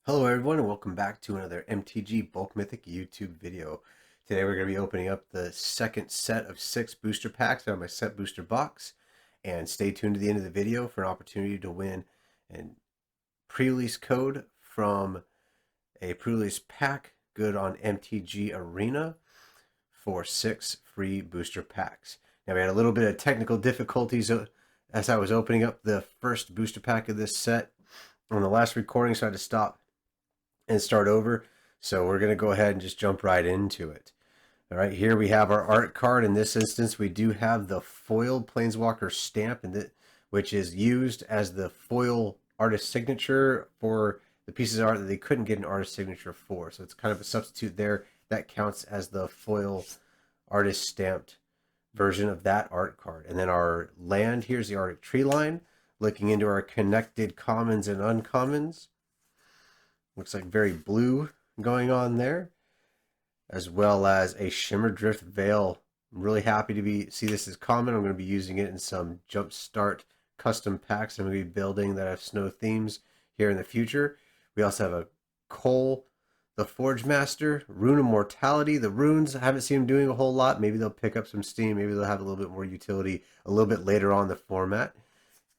Hello everyone and welcome back to another MTG Bulk Mythic YouTube video. Today we're going to be opening up the second set of 6 booster packs out of my set booster box. And stay tuned to the end of the video for an opportunity to win a pre-release code from a pre-release pack good on MTG Arena for 6 free booster packs. Now we had a little bit of technical difficulties as I was opening up the first booster pack of this set on the last recording, so I had to stop and start over. So we're going to go ahead and just jump right into it. All right, here we have our art card. In this instance, we do have the foil Planeswalker stamp, which is used as the foil artist signature for the pieces of art that they couldn't get an artist signature for. So it's kind of a substitute there. That counts as the foil artist stamped version of that art card. And then our land, here's the Arctic Tree Line, looking into our connected commons and uncommons. Looks like very blue going on there, as well as a Shimmerdrift Veil. I'm really happy to see this as common. I'm going to be using it in some Jumpstart custom packs I'm going to be building that have snow themes here in the future. We also have a Cole, the Forge Master, Rune of Mortality. The runes, I haven't seen them doing a whole lot. Maybe they'll pick up some steam. Maybe they'll have a little bit more utility a little bit later on in the format.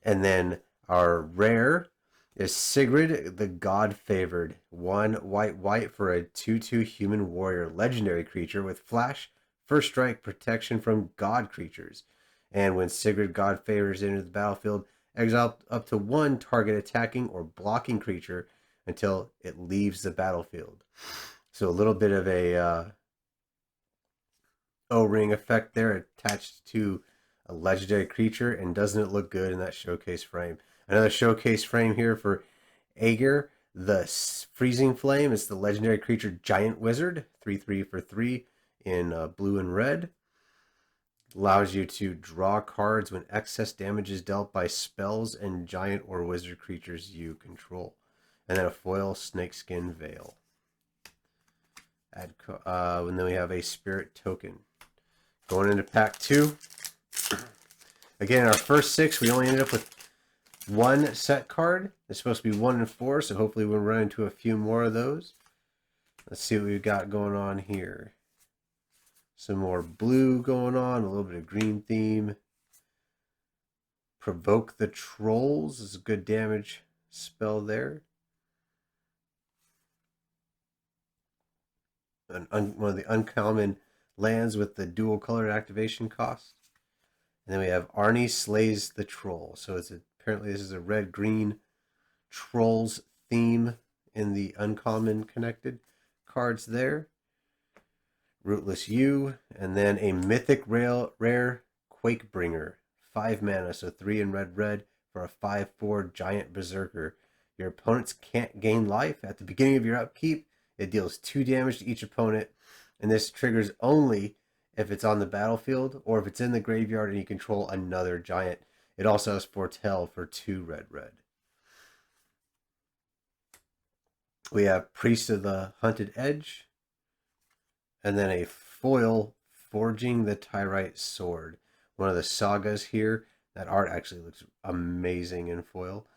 And then our rare is Sigrid, the God Favored. 1 white for a 2/2 human warrior legendary creature with flash, first strike, protection from god creatures. And when Sigrid God Favors enter the battlefield, exile up to 1 target attacking or blocking creature until it leaves the battlefield. So a little bit of a O-ring effect there attached to a legendary creature, and doesn't it look good in that showcase frame? Another showcase frame here for Aegir, the Freezing Flame. It's the legendary creature Giant Wizard, 3/3 for 3 in blue and red. Allows you to draw cards when excess damage is dealt by spells and giant or wizard creatures you control. And then a foil Snakeskin Veil. And then we have a Spirit Token. Going into pack 2. Again, our first 6, we only ended up with 1 set card. It's supposed to be 1 and 4, so hopefully we'll run into a few more of those. Let's see what we've got going on here. Some more blue going on, a little bit of green theme. Provoke the Trolls is a good damage spell there. One of the uncommon lands with the dual colored activation cost. And then we have Arnie Slays the Troll. So apparently this is a red-green Trolls theme in the uncommon connected cards there. Rootless U, and then a mythic rare Quakebringer. 5 mana, so 3 in red for a 5/4 giant berserker. Your opponents can't gain life. At the beginning of your upkeep, it deals 2 damage to each opponent, and this triggers only if it's on the battlefield or if it's in the graveyard and you control another giant. It also has Foretell for 2 red. We have Priest of the Hunted Edge, and then a foil Forging the Tyrite Sword. One of the sagas here. That art actually looks amazing in foil.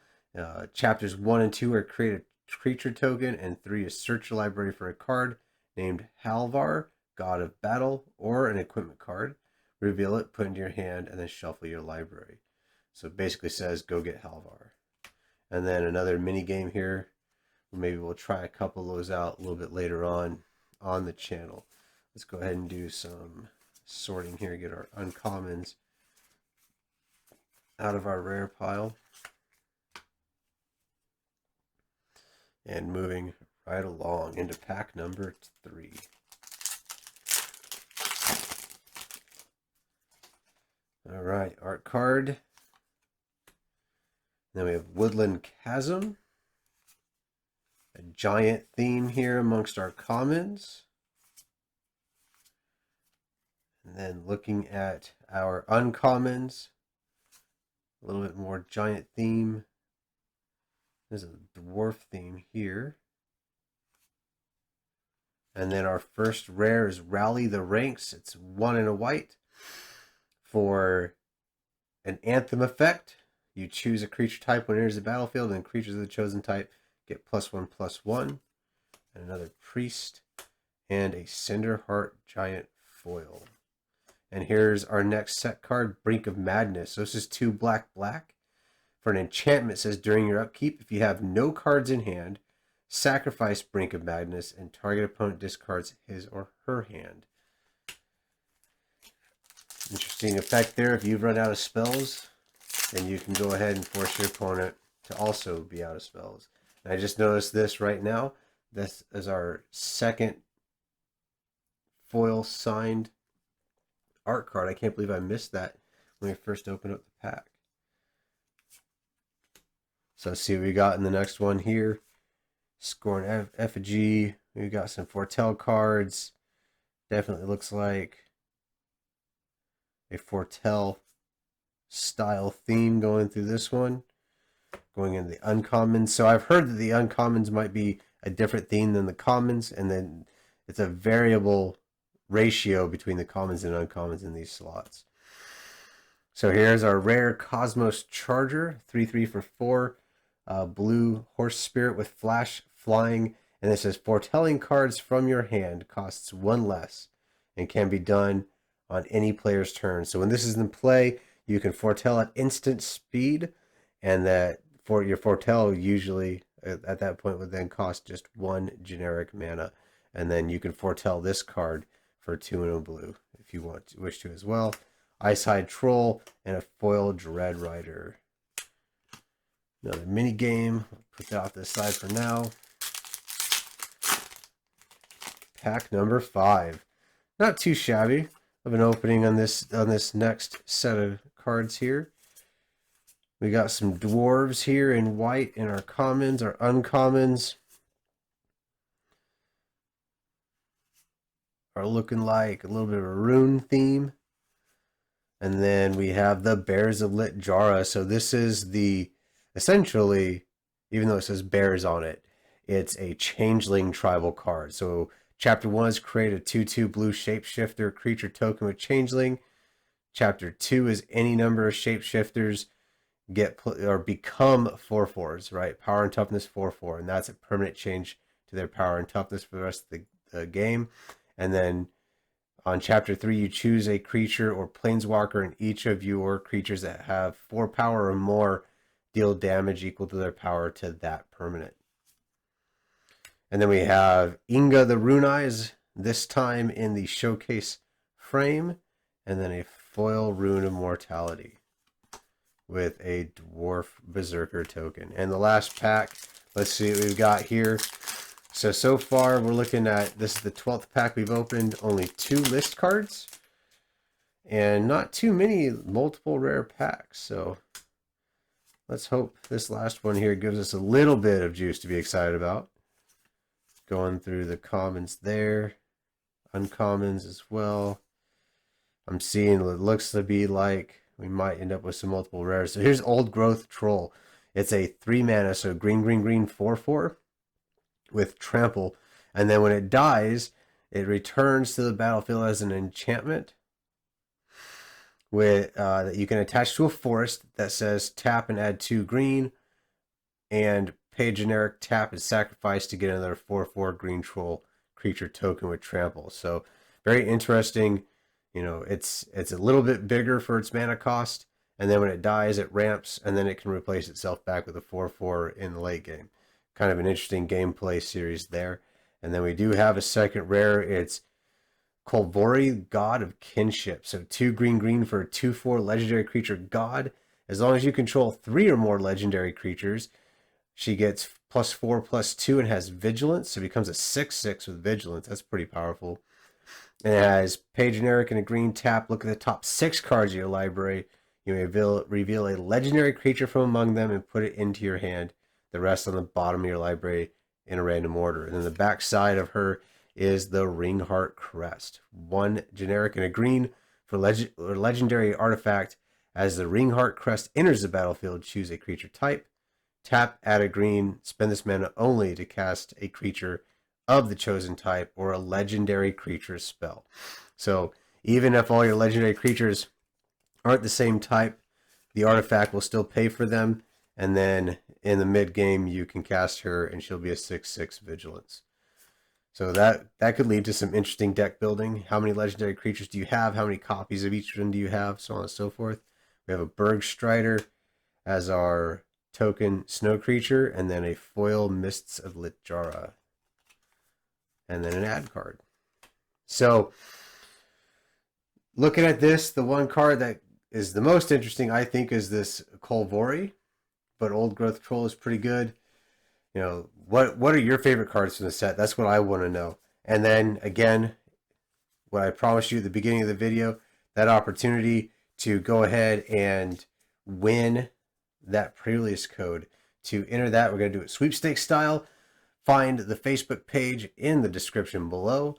Chapters 1 and 2 are create a creature token, and 3 is search your library for a card named Halvar, God of Battle, or an equipment card. Reveal it, put it into your hand, and then shuffle your library. So it basically says, go get Halvar. And then another mini game here. Maybe we'll try a couple of those out a little bit later on the channel. Let's go ahead and do some sorting here, get our uncommons out of our rare pile. And moving right along into pack number 3. All right, art card. Then we have Woodland Chasm. A giant theme here amongst our commons. And then looking at our uncommons, a little bit more giant theme. There's a dwarf theme here. And then our first rare is Rally the Ranks. It's 1 and a white. For an Anthem effect, you choose a creature type when it enters the battlefield, and creatures of the chosen type get +1/+1, and another priest, and a Cinderheart Giant foil. And here's our next set card, Brink of Madness. So this is 2 black. For an enchantment, it says during your upkeep, if you have no cards in hand, sacrifice Brink of Madness and target opponent discards his or her hand. Interesting effect there. If you've run out of spells, then you can go ahead and force your opponent to also be out of spells. And I just noticed this right now. This is our second foil signed art card. I can't believe I missed that when we first opened up the pack. So let's see what we got in the next one here. Scorn Effigy. We got some Foretell cards. Definitely looks like a Foretell style theme going through this one. Going into the uncommons. So I've heard that the uncommons might be a different theme than the commons, and then it's a variable ratio between the commons and uncommons in these slots. So here's our rare Cosmos Charger, 3/3 for 4, blue horse spirit with flash flying, and it says foretelling cards from your hand costs 1 less and can be done on any player's turn. So when this is in play, you can foretell at instant speed, and that for your foretell usually at that point would then cost just 1 generic mana, and then you can foretell this card for 2 and a blue if you wish to as well. Icehide Troll and a foil Dread Rider. Another mini game. Put that off to the side for now. Pack number 5. Not too shabby of an opening on this next set of cards here. We got some dwarves here in white in our commons, our uncommons are looking like a little bit of a rune theme. And then we have the Bears of Litjara. So this is the, essentially, even though it says bears on it, it's a changeling tribal card. So Chapter 1 is create a 2/2 blue shapeshifter creature token with changeling. Chapter 2 is any number of shapeshifters get or become 4/4s, right? Power and toughness 4/4, and that's a permanent change to their power and toughness for the rest of the game. And then on Chapter 3, you choose a creature or planeswalker, and each of your creatures that have 4 power or more deal damage equal to their power to that permanent. And then we have Inga the Rune Eyes, this time in the showcase frame, and then a foil Rune of Mortality with a Dwarf Berserker token. And the last pack, let's see what we've got here. So far we're looking at, this is the 12th pack we've opened, only 2 list cards, and not too many multiple rare packs. So let's hope this last one here gives us a little bit of juice to be excited about. Going through the commons there, uncommons as well. I'm seeing what looks to be like we might end up with some multiple rares. So here's Old Growth Troll. It's a 3 mana, so green, 4/4 with trample. And then when it dies, it returns to the battlefield as an enchantment with that you can attach to a forest that says tap and add 2 green, and pay a generic tap and sacrifice to get another 4/4 green troll creature token with trample. So very interesting. You know, it's a little bit bigger for its mana cost, and then when it dies, it ramps, and then it can replace itself back with a 4/4 in the late game. Kind of an interesting gameplay series there. And then we do have a second rare. It's Kolvori God of Kinship. So 2 green for a 2/4 legendary creature god. As long as you control 3 or more legendary creatures, she gets +4/+2 and has vigilance. So it becomes a 6/6 with vigilance. That's pretty powerful. And it has pay generic and a green tap. Look at the top 6 cards of your library. You may reveal a legendary creature from among them and put it into your hand. The rest on the bottom of your library in a random order. And then the back side of her is the Ringheart Crest. 1 generic and a green for legendary artifact. As the Ringheart Crest enters the battlefield, choose a creature type. Tap, add a green, spend this mana only to cast a creature of the chosen type or a legendary creature spell. So even if all your legendary creatures aren't the same type, the artifact will still pay for them, And then in the mid game, you can cast her, and she'll be a 6/6 vigilance. So that could lead to some interesting deck building. How many legendary creatures do you have? How many copies of each one do you have? So on and so forth. We have a Bergstrider as our token snow creature, and then a foil Mists of Littjara, and then an ad card. So looking at this, the one card that is the most interesting, I think, is this Kolvori, but Old Growth Troll is pretty good. You know, what are your favorite cards from the set? That's what I want to know. And then again, what I promised you at the beginning of the video, that opportunity to go ahead and win that pre-release code. To enter that, we're going to do it sweepstakes style. Find the Facebook page in the description below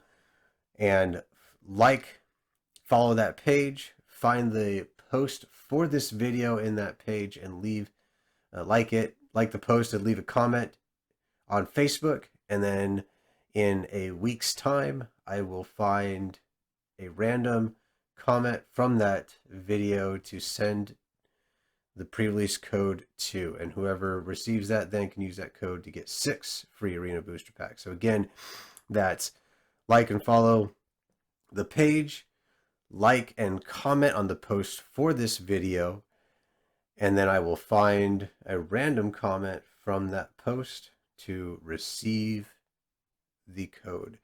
and follow that page. Find the post for this video in that page and leave like the post and leave a comment on Facebook. And then in a week's time, I will find a random comment from that video to send the pre-release code to, and whoever receives that then can use that code to get 6 free arena booster packs. So again, that's like and follow the page, like and comment on the post for this video, and then I will find a random comment from that post to receive the code.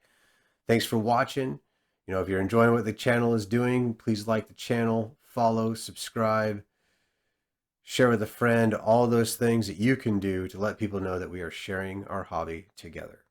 Thanks for watching. You know, if you're enjoying what the channel is doing, please like the channel, follow, subscribe, share with a friend, all those things that you can do to let people know that we are sharing our hobby together.